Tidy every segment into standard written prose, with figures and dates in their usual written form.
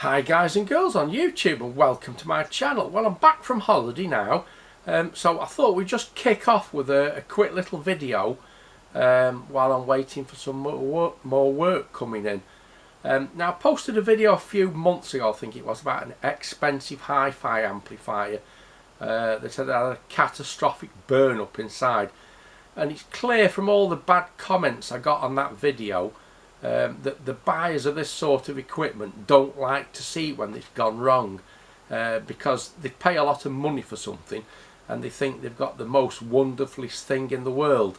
Hi guys and girls on YouTube, and welcome to my channel. Well, I'm back from holiday now, so I thought we'd just kick off with a quick little video while I'm waiting for some more work coming in. Now, I posted a video a few months ago, I think it was, about an expensive hi-fi amplifier that had a catastrophic burn up inside, and it's clear from all the bad comments I got on that video that the buyers of this sort of equipment don't like to see when it's gone wrong, because they pay a lot of money for something and they think they've got the most wonderfulest thing in the world.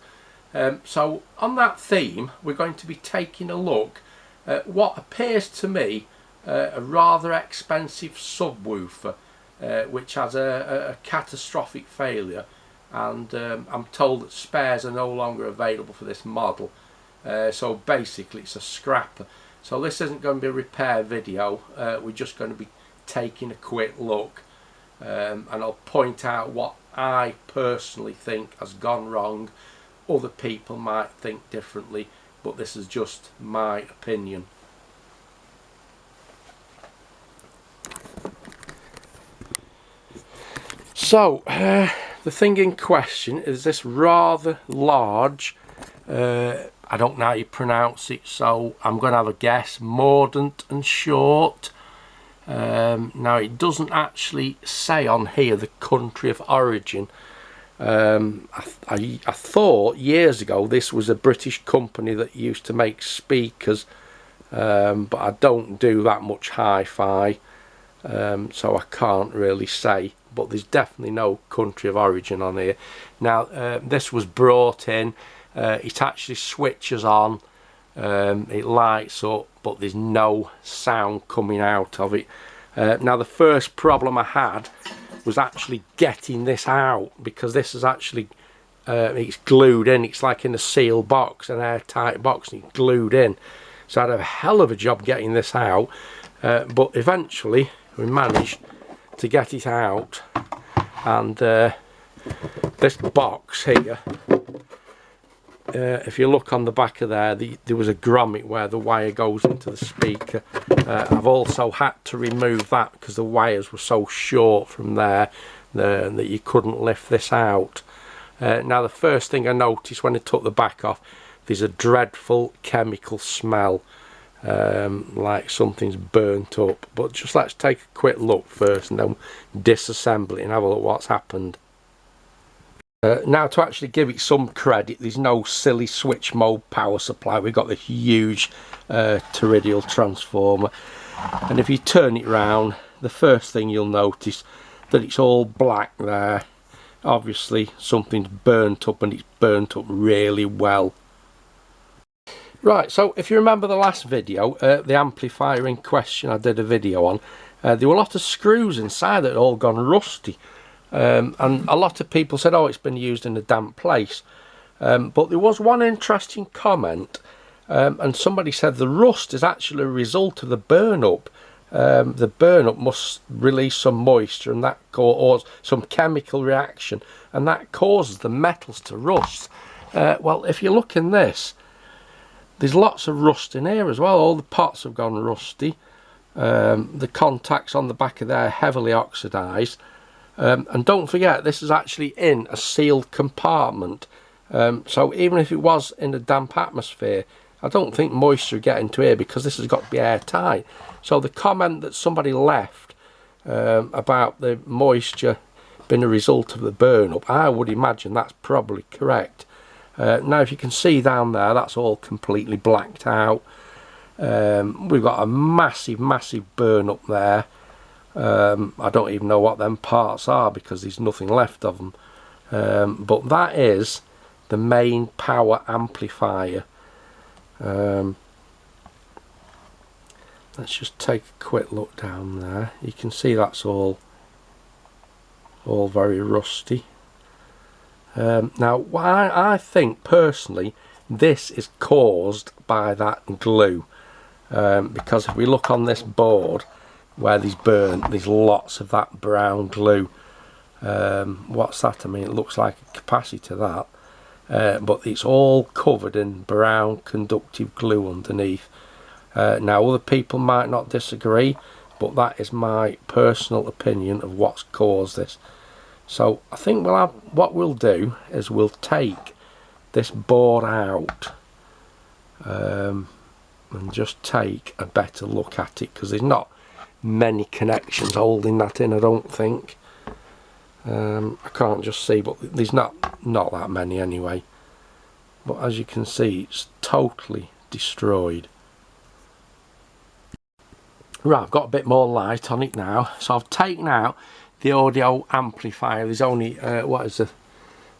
So on that theme, we're going to be taking a look at what appears to me a rather expensive subwoofer which has a catastrophic failure, and I'm told that spares are no longer available for this model. So basically it's a scrapper. So this isn't going to be a repair video, we're just going to be taking a quick look, and I'll point out what I personally think has gone wrong. Other people might think differently, but this is just my opinion. So the thing in question is this rather large, I don't know how you pronounce it, so I'm going to have a guess, Mordaunt-Short. Now, it doesn't actually say on here the country of origin. I thought years ago this was a British company that used to make speakers, but I don't do that much hi-fi, so I can't really say, but there's definitely no country of origin on here. Now, this was brought in. It actually switches on, it lights up, but there's no sound coming out of it. Now, the first problem I had was actually getting this out, because this is actually it's glued in. It's like in a sealed box, an airtight box, and it's glued in, so I had a hell of a job getting this out, but eventually we managed to get it out. And this box here, if you look on the back of there, there was a grommet where the wire goes into the speaker. I've also had to remove that because the wires were so short from there that you couldn't lift this out. Now, the first thing I noticed when I took the back off, there's a dreadful chemical smell, like something's burnt up. But just let's take a quick look first and then disassemble it and have a look what's happened. Now, to actually give it some credit, there's no silly switch mode power supply. We've got the huge toroidal transformer, and if you turn it round, the first thing you'll notice that it's all black there. Obviously something's burnt up, and it's burnt up really well. Right, so if you remember the last video, the amplifier in question I did a video on, there were a lot of screws inside that had all gone rusty. And a lot of people said, oh, it's been used in a damp place, but there was one interesting comment, and somebody said the rust is actually a result of the burn up. The burn up must release some moisture, and that causes some chemical reaction, and that causes the metals to rust. Well, if you look in this, there's lots of rust in here as well. All the pots have gone rusty. The contacts on the back of there are heavily oxidized. And don't forget, this is actually in a sealed compartment, so even if it was in a damp atmosphere, I don't think moisture would get into here, because this has got to be airtight. So the comment that somebody left about the moisture being a result of the burn up, I would imagine that's probably correct. Now, if you can see down there, that's all completely blacked out. We've got a massive burn up there. I don't even know what them parts are, because there's nothing left of them, but that is the main power amplifier. Let's just take a quick look down there. You can see that's all very rusty. Now, I think personally this is caused by that glue, because if we look on this board where there's burnt, there's lots of that brown glue. What's that? I mean, it looks like a capacitor, that, but it's all covered in brown conductive glue underneath. Now, other people might not disagree, but that is my personal opinion of what's caused this. So I think what we'll do is we'll take this board out and just take a better look at it, because there's not many connections holding that in, I don't think. I can't just see, but there's not that many anyway. But as you can see, it's totally destroyed. Right, I've got a bit more light on it now. So I've taken out the audio amplifier. There's only what is it,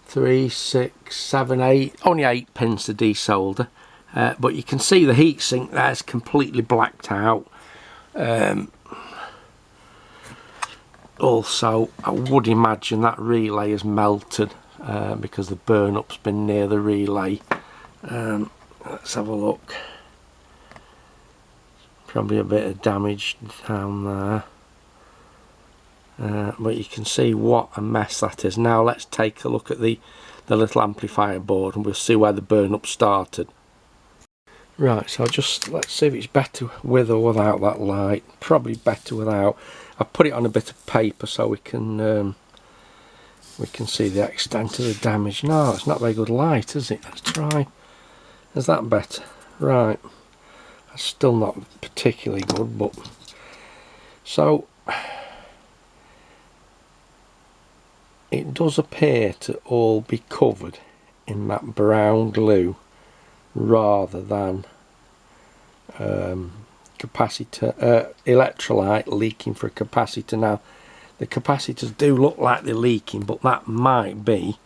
3, 6, 7, 8, only 8 pins to desolder. But you can see the heatsink there's completely blacked out. Also, I would imagine that relay has melted because the burn up's been near the relay. Let's have a look. Probably a bit of damage down there. But you can see what a mess that is. Now let's take a look at the little amplifier board and we'll see where the burn up started. Right, so let's see if it's better with or without that light. Probably better without. I've put it on a bit of paper so we can see the extent of the damage. No, it's not very good light, is it? Let's try. Is that better? Right. That's still not particularly good, but so it does appear to all be covered in that brown glue rather than capacitor electrolyte leaking for a capacitor. Now the capacitors do look like they're leaking, but that might be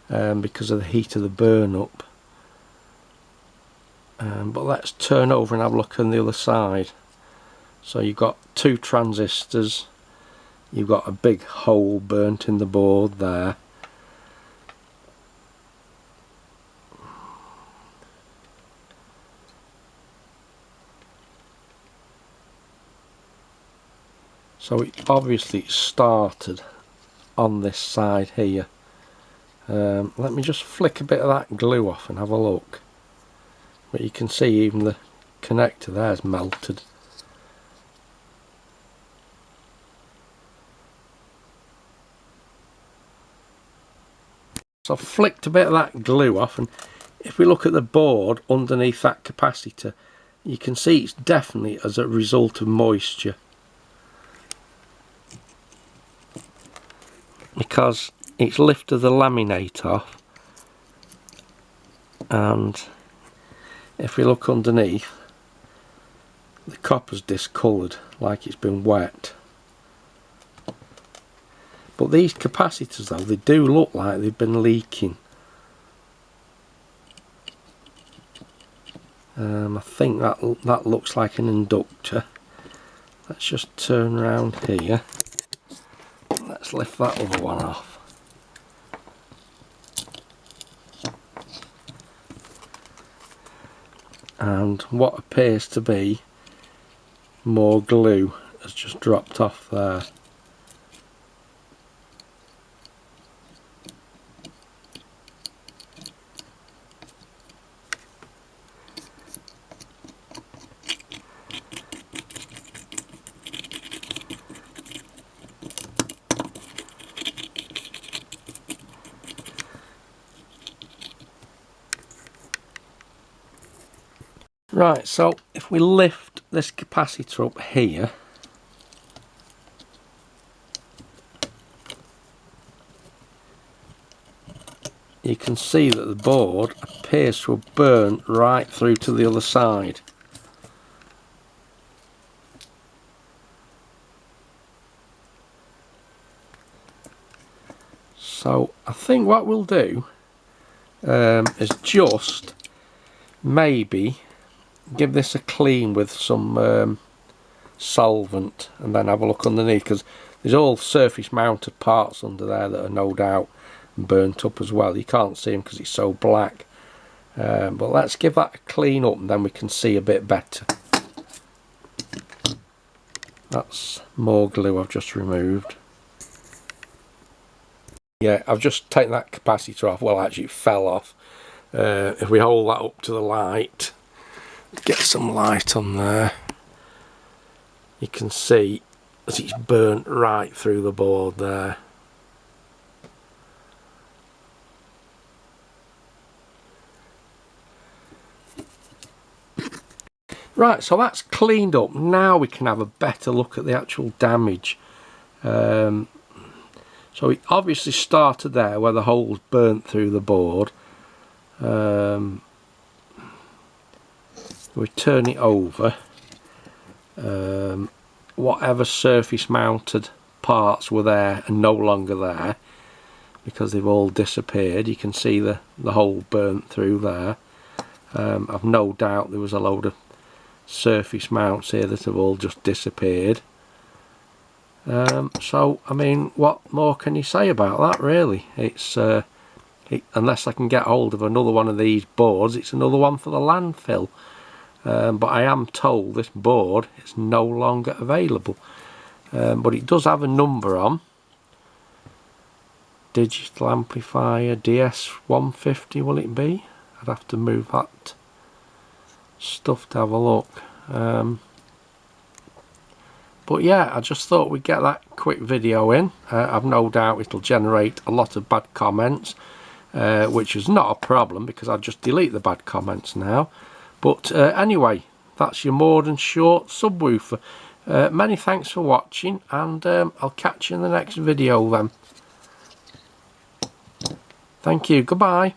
because of the heat of the burn up. But let's turn over and have a look on the other side. So you've got 2 transistors, you've got a big hole burnt in the board there. So it obviously started on this side here. Let me just flick a bit of that glue off and have a look. But you can see even the connector there's melted. So I've flicked a bit of that glue off, and if we look at the board underneath that capacitor, you can see it's definitely as a result of moisture, because it's lifted the laminate off, and if we look underneath, the copper's discoloured like it's been wet. But these capacitors though, they do look like they've been leaking. I think that looks like an inductor. Let's just turn around here. Let's lift that other one off. And what appears to be more glue has just dropped off there. Right, so if we lift this capacitor up here, you can see that the board appears to have burnt right through to the other side. So I think what we'll do is just maybe give this a clean with some solvent and then have a look underneath, because there's all surface mounted parts under there that are no doubt burnt up as well. You can't see them because it's so black, but let's give that a clean up and then we can see a bit better. That's more glue I've just removed. Yeah, I've just taken that capacitor off. Well, actually it fell off. If we hold that up to the light, get some light on there. you can see as it's burnt right through the board there. Right, so that's cleaned up. Now we can have a better look at the actual damage. So it obviously started there where the hole's burnt through the board. We turn it over. Whatever surface mounted parts were there are no longer there because they've all disappeared. You can see the hole burnt through there. I've no doubt there was a load of surface mounts here that have all just disappeared. So I mean, what more can you say about that really? It's unless I can get hold of another one of these boards, it's another one for the landfill. But I am told this board is no longer available. But it does have a number on. Digital amplifier DS150 will it be? I'd have to move that stuff to have a look. But yeah, I just thought we'd get that quick video in. I've no doubt it'll generate a lot of bad comments, which is not a problem because I'll just delete the bad comments now. But anyway, that's your Mordaunt-Short subwoofer. Many thanks for watching, and I'll catch you in the next video then. Thank you, goodbye.